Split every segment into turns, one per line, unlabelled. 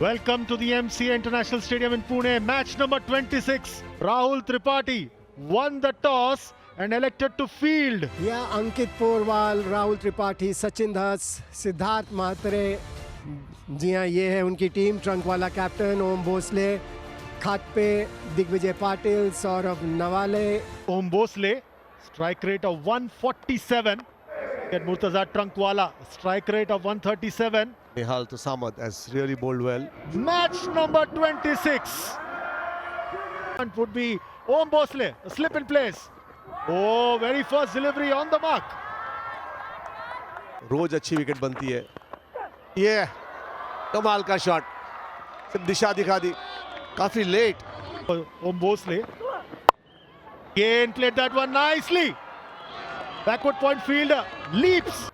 Welcome to the MCA International Stadium in Pune. Match number 26. Rahul Tripathi won the toss and elected to field.
Yeah, Ankit Porwal, Rahul Tripathi, Sachin Das, Siddharth Mhatre, जी हाँ ये है उनकी team. Trunk वाला captain ओम भोसले, खाट पे Digvijay Patil, Saurabh नवाले.
Om Bhosle, strike rate of 147. And Murtaza Trunkwala, strike rate of 137.
Nihal Tosamad has really bowled well.
Match number 26. And would be Om Bhosle, a slip in place. Oh, very first delivery on the mark.
रोज अच्छी wicket बनती है. ये कमाल का shot, सिर्फ दिशा दिखा दी. काफी late.
Om Bhosle again played that one nicely. Backward point fielder leaps,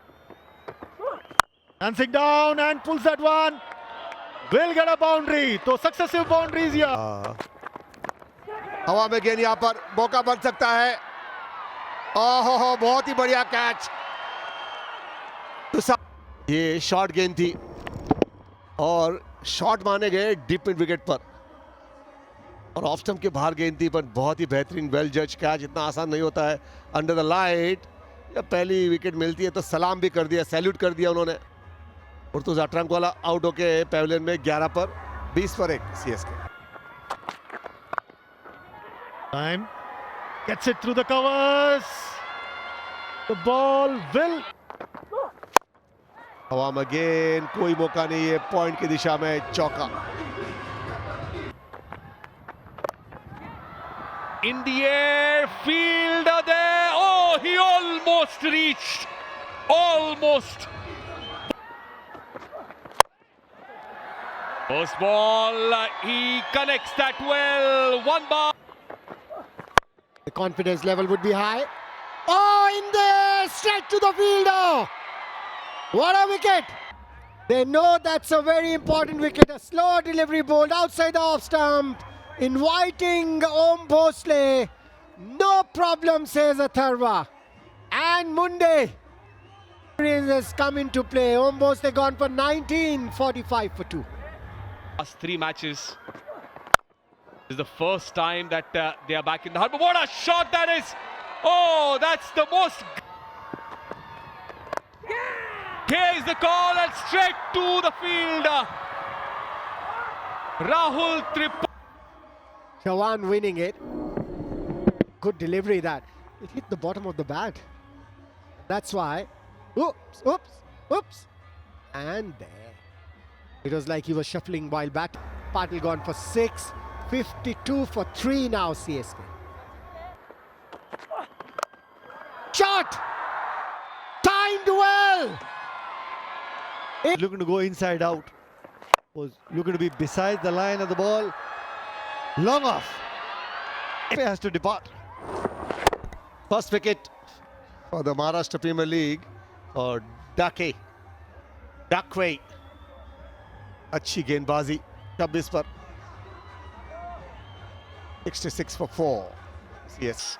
dancing down and pulls that one. Will get a boundary. So successive boundaries here.
हवा में गेंद यहाँ पर मौका बन सकता है. ओहो, बहुत ही बढ़िया कैच. ये शॉर्ट गेंद थी और शॉट माने गए डीप मिड विकेट पर और ऑफ स्टंप के बाहर गेंद थी, पर बहुत ही बेहतरीन वेल जज कैच. इतना आसान नहीं होता है अंडर द लाइट. जब पहली विकेट मिलती है तो सलाम भी कर दिया, सैल्यूट कर दिया उन्होंने. मुर्तुजा ट्रंकवाला आउट होके पैवेलियन में 11 पर 20 पर 1 CSK.
Time gets it through the covers. The ball will.
हवा में गेंद, कोई मौका नहीं है. पॉइंट की दिशा में चौका.
In the air, fielder there. Oh, he almost reached. Almost. First ball, he connects that well. One bar.
The confidence level would be high. Oh, in there, straight to the fielder. What a wicket. They know that's a very important wicket. A slow delivery bowled outside the off stump. Inviting Om Bhosle. No problem, says Atharva. And Munde has come into play. Om Bhosle gone for 19, 45 for 2.
Last 3 matches. This is the first time that they are back in the harbour. What a shot that is! Oh, that's the most. Here is the call and straight to the fielder. Rahul Tripathi.
Chavan winning it. Good delivery that. It hit the bottom of the bat. That's why. Oops, oops, oops. And there. It was like he was shuffling while bat. Patil gone for 6. 52 for 3 now, CSK. Shot! Timed well!
Looking to go inside out. Was looking to be beside the line of the ball. Long off. It has to depart.
First wicket for the Maharashtra Premier League और डाकवे. अच्छी गेंदबाजी 26 पर 66 for 4. Yes.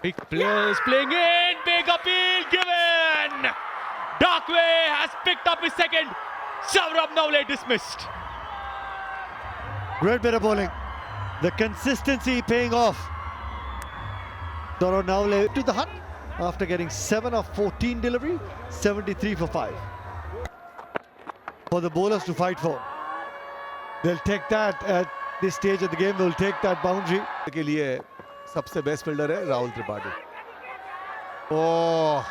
Big players playing in. Big appeal given. Dakwe has picked up his second. Saurabh Navle dismissed.
Great bit of bowling. The consistency paying off. Saurabh Navle to the hut after getting 7 of 14 delivery, 73 for 5. For the bowlers to fight for. They'll take that at this stage of the game. They'll take that boundary.
के लिए सबसे best fielder है राहुल त्रिपाठी. ओह,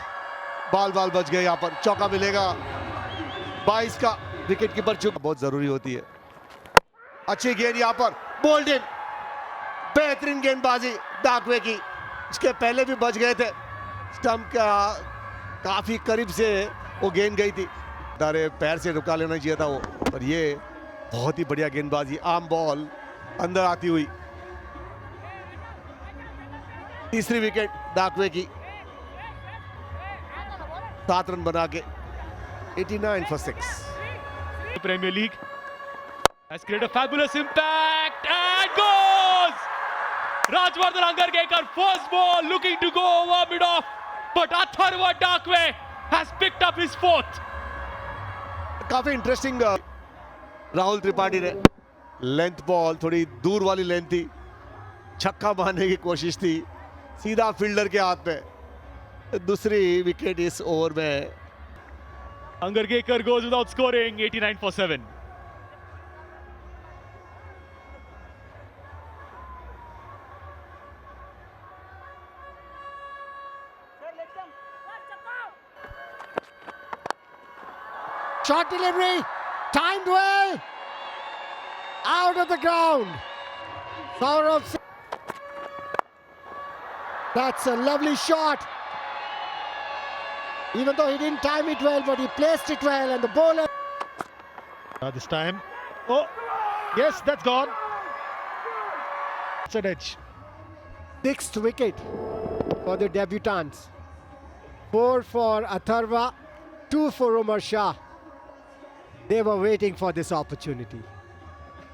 बाल बच गए. यहाँ पर चौका मिलेगा. 22 का विकेट कीपर चुप बहुत जरूरी होती है. अच्छी गेंद यहाँ पर बोल्ड इन. बेहतरीन गेंदबाजी डाकवे की. इसके पहले भी बच गए थे. स्टंप का काफी करीब से वो गेंद गई थी. दारे पैर से रुका लेना चाहिए था वो, पर ये बहुत ही बढ़िया गेंदबाजी. आर्म बॉल अंदर आती हुई. तीसरी विकेट डाकवे की. 7 रन बना के 89 for 6.
The Premier League has created a fabulous impact and goes! Rajwardhan Angarkar, first ball looking to go over mid-off, but Atharva Dakwe has picked up his 4th.
काफी interesting Rahul Tripathi ने length ball, थोड़ी दूर वाली length थी, छक्का मारने की कोशिश थी, सीधा फील्डर के हाथ में। दूसरी विकेट इस ओवर में।
Angarkar goes without scoring, 89 for 7.
Short delivery, timed well, out of the ground. Saurav Singh. That's a lovely shot. Even though he didn't time it well, but he placed it well, and the bowler.
This time. Oh, yes, that's gone. It's an edge.
Sixth wicket for the debutants. 4 for Atharva, 2 for Umar Shah. They were waiting for this opportunity.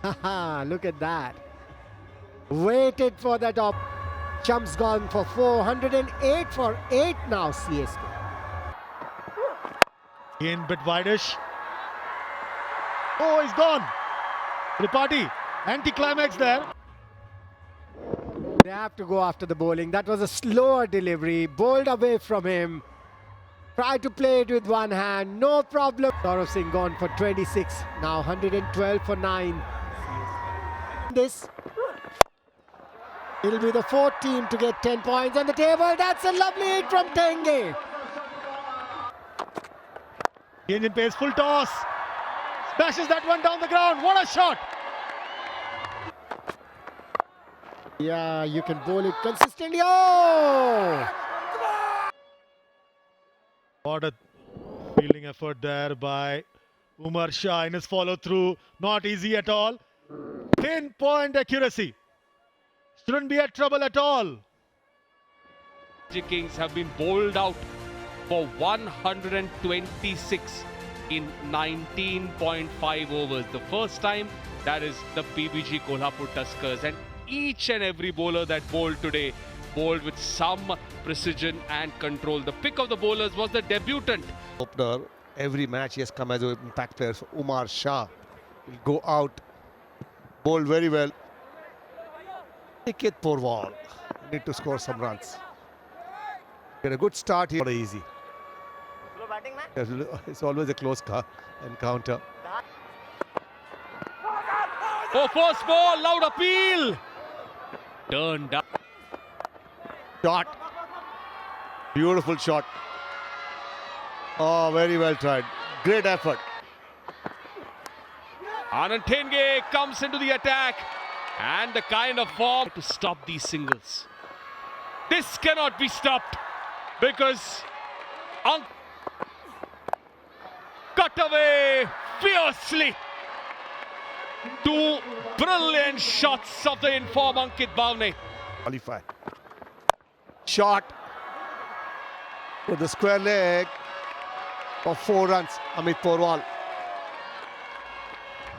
Haha, look at that. Waited for that Chum's gone for 408 for 8 now, CSK.
Again, bit wideish. Oh, he's gone. Tripathi, anti-climax there.
They have to go after the bowling. That was a slower delivery, bowled away from him. Tried to play it with one hand, no problem. Saurav Singh gone for 26, now 112 for 9. This, it'll be the fourth team to get 10 points on the table. That's a lovely hit from Tenge.
Change in pace, full toss. Smashes that one down the ground. What a shot.
Yeah, you can bowl it consistently. Oh!
What a fielding effort there by Umar Shah in his follow through. Not easy at all. Pinpoint accuracy. Shouldn't be at trouble at all.
Kings have been bowled out for 126 in 19.5 overs. The first time, that is the PBG Kolhapur Tuskers. And each and every bowler that bowled today bowled with some precision and control. The pick of the bowlers was the debutant.
Opener, every match he has come as an impact player. So Umar Shah will go out, bowled very well. Aniket Porwal need to score some runs. Get a good start here. Not easy. It's always a close encounter.
Oh, first ball, loud appeal. Turned up.
Shot. Beautiful shot. Oh, very well tried. Great effort.
Anand Tenge comes into the attack. And the kind of form to stop these singles. This cannot be stopped because cut away fiercely. Two brilliant shots of the inform Ankit Bhavne.
Qualify. Shot with the square leg for 4 runs. Amit Porwal.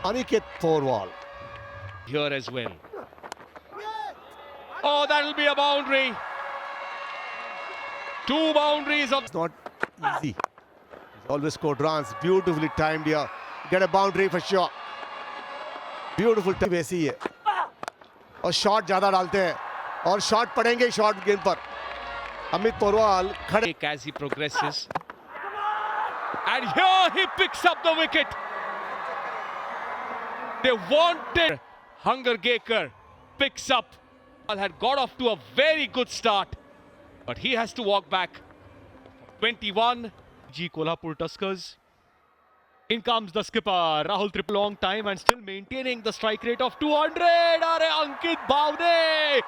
Aniket Porwal.
Here as well. Oh, that'll be a boundary. 2 boundaries of.
It's not easy. He's always scored runs. Beautifully timed here. Get a boundary for sure. Beautiful time वैसी है. और shot ज्यादा डालते हैं और shot पड़ेंगे short गेंद पर. अमित पोरवाल खड़े.
As he progresses. And here he picks up the wicket. They wanted. Hungergaker picks up. Had got off to a very good start, but he has to walk back. 21. G Kolhapur Tuskers. In comes the skipper Rahul Tripathi. Long time and still maintaining the strike rate of 200. Are Ankit Bhavne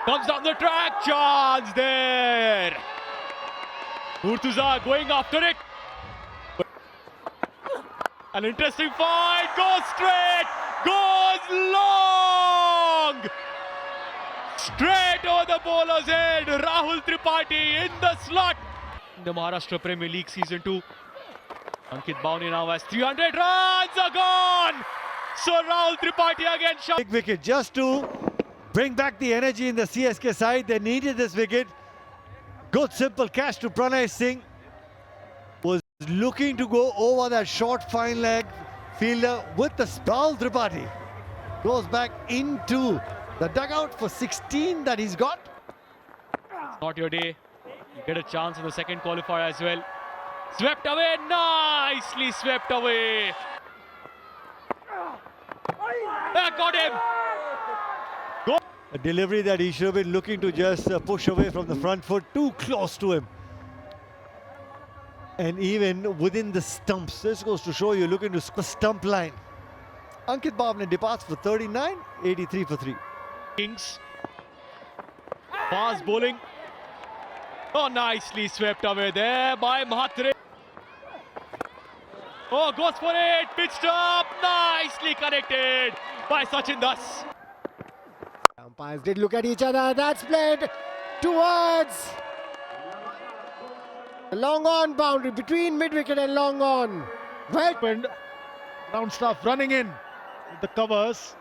comes down the track. Chance there. Murtuza going after it. An interesting fight, goes straight, goes long! Straight over the bowler's head, Rahul Tripathi in the slot. The Maharashtra Premier League Season 2. Ankit Bhavne now has 300 runs are gone! So Rahul Tripathi again shot.
Big wicket just to bring back the energy in the CSK side. They needed this wicket. Good simple catch to Pranay Singh. Looking to go over that short fine leg fielder with the Rahul Tripathi. Goes back into the dugout for 16 that he's got.
Not your day. You get a chance in the second qualifier as well. Swept away, nicely swept away. Got him.
A delivery that he should have been looking to just push away from the front foot, too close to him. And even within the stumps, this goes to show you looking to the stump line. Ankit Babne departs for 39, 83 for 3.
Kings. Fast bowling. Oh, nicely swept away there by Mahatre. Oh, goes for it. Pitched up. Nicely connected by Sachin Das.
Umpires did look at each other. That's played towards the long on boundary between mid wicket and long on. Well,
And ground staff running in with the covers.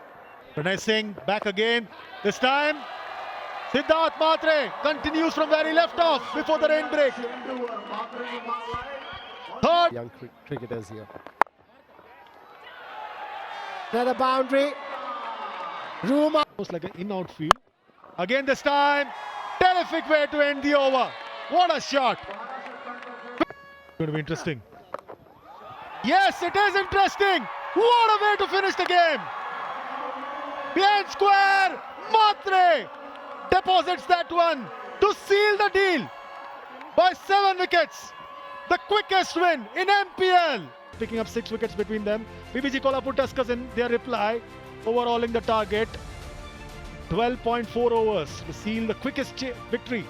Pranay Singh back again. This time, Siddharth Mhatre continues from where he left off before the rain break. Third.
young cricketers here. Another boundary. Room up.
Almost like an in-out field. Again this time, terrific way to end the over. What a shot. Going to be interesting. Yes, it is interesting. What a way to finish the game. Behind square, Mhatre deposits that one to seal the deal by 7 wickets. The quickest win in MPL. Picking up 6 wickets between them. PBG Kolhapur discussed in their reply, overhauling the target. 12.4 overs to seal the quickest victory